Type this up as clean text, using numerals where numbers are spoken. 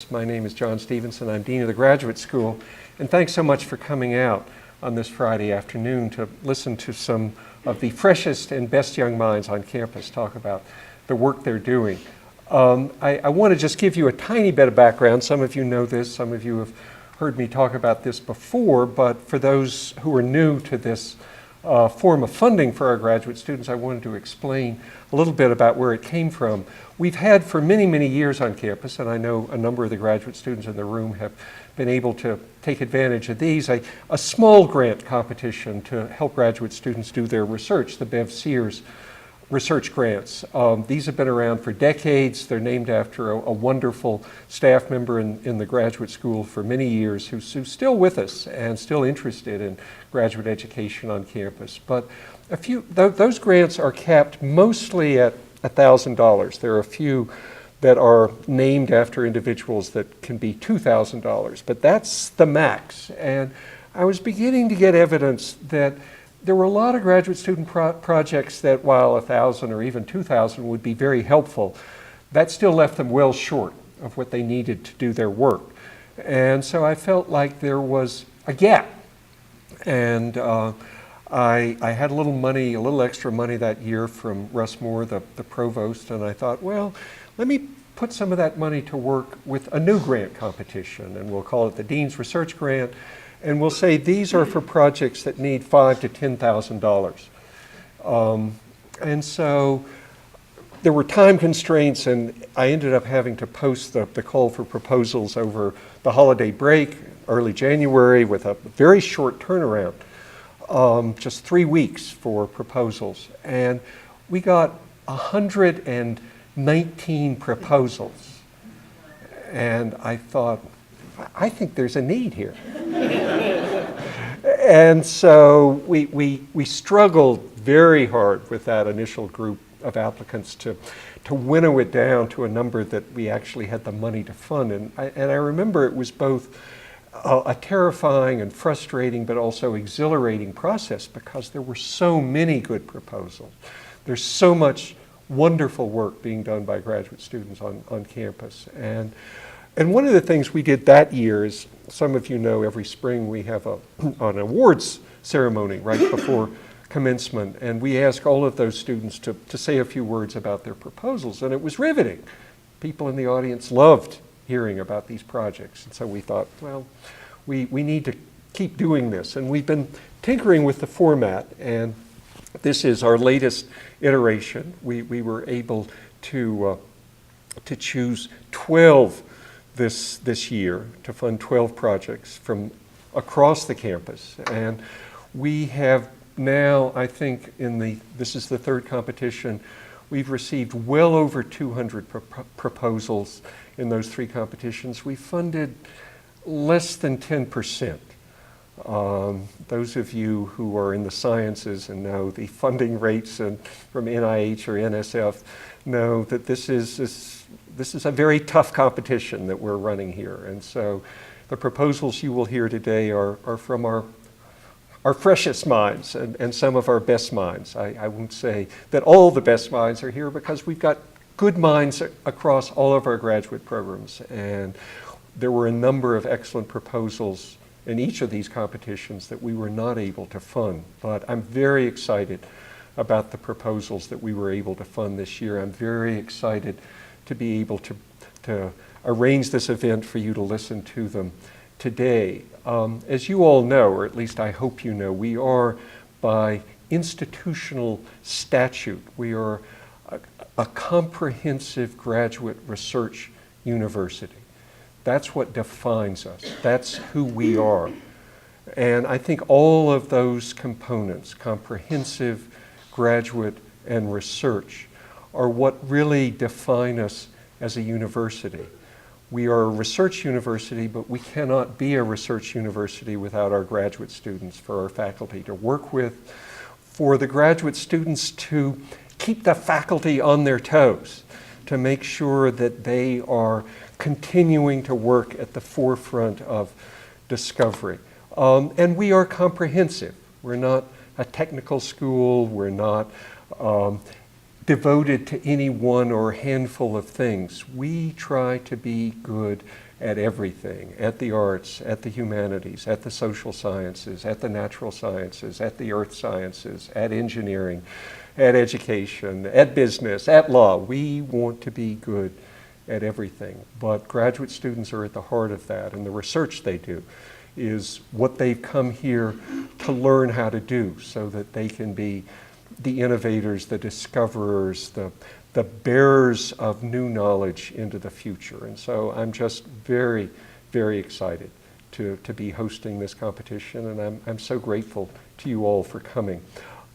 My name is John Stevenson. I'm Dean of the Graduate School, and thanks so much for coming out on this Friday afternoon to listen to some of the freshest and best young minds on campus talk about the work they're doing. I want to just give you a tiny bit of background. Some of you know this, some of you have heard me talk about this before, but for those who are new to this form of funding for our graduate students, I wanted to explain a little bit about where it came from. We've had for many, many years on campus, and I know a number of the graduate students in the room have been able to take advantage of these, a small grant competition to help graduate students do their research, the Bev Sears research grants. These have been around for decades. They're named after a wonderful staff member in the graduate school for many years who's still with us and still interested in graduate education on campus. But those grants are capped mostly at $1,000. There are a few that are named after individuals that can be $2,000, but that's the max. And I was beginning to get evidence that there were a lot of graduate student projects that, while 1,000 or even 2,000 would be very helpful, that still left them well short of what they needed to do their work. And so I felt like there was a gap. And I had a little extra money that year from Russ Moore, the provost, and I thought, well, let me put some of that money to work with a new grant competition, and we'll call it the Dean's Research Grant. And we'll say these are for projects that need $5,000 to $10,000. And so there were time constraints, and I ended up having to post the call for proposals over the holiday break, early January, with a very short turnaround, just 3 weeks for proposals. And we got 119 proposals. And I thought, I think there's a need here. And so we struggled very hard with that initial group of applicants to winnow it down to a number that we actually had the money to fund. And I remember it was both a terrifying and frustrating but also exhilarating process because there were so many good proposals. There's so much wonderful work being done by graduate students on campus. And one of the things we did that year is, some of you know, every spring we have an awards ceremony right before commencement, and we ask all of those students to say a few words about their proposals, and it was riveting. People in the audience loved hearing about these projects, and so we thought, well, we need to keep doing this, and we've been tinkering with the format, and this is our latest iteration. We were able to choose 12 this year to fund 12 projects from across the campus. And we have now, I think, this is the third competition, we've received well over 200 proposals in those three competitions. We funded less than 10%. Those of you who are in the sciences and know the funding rates from NIH or NSF know that this is a very tough competition that we're running here. And so the proposals you will hear today are from our freshest minds and some of our best minds. I won't say that all the best minds are here because we've got good minds across all of our graduate programs. And there were a number of excellent proposals in each of these competitions that we were not able to fund. But I'm very excited about the proposals that we were able to fund this year. I'm very excited to be able to arrange this event for you to listen to them today. As you all know, or at least I hope you know, we are, by institutional statute, we are a comprehensive graduate research university. That's what defines us. That's who we are. And I think all of those components, comprehensive, graduate, and research, are what really define us as a university. We are a research university, but we cannot be a research university without our graduate students, for our faculty to work with, for the graduate students to keep the faculty on their toes, to make sure that they are continuing to work at the forefront of discovery. And we are comprehensive. We're not a technical school. We're not devoted to any one or handful of things. We try to be good at everything, at the arts, at the humanities, at the social sciences, at the natural sciences, at the earth sciences, at engineering, at education, at business, at law. We want to be good at everything, but graduate students are at the heart of that, and the research they do is what they've come here to learn how to do so that they can be the innovators, the discoverers, the bearers of new knowledge into the future. And so I'm just very, very excited to be hosting this competition, and I'm so grateful to you all for coming.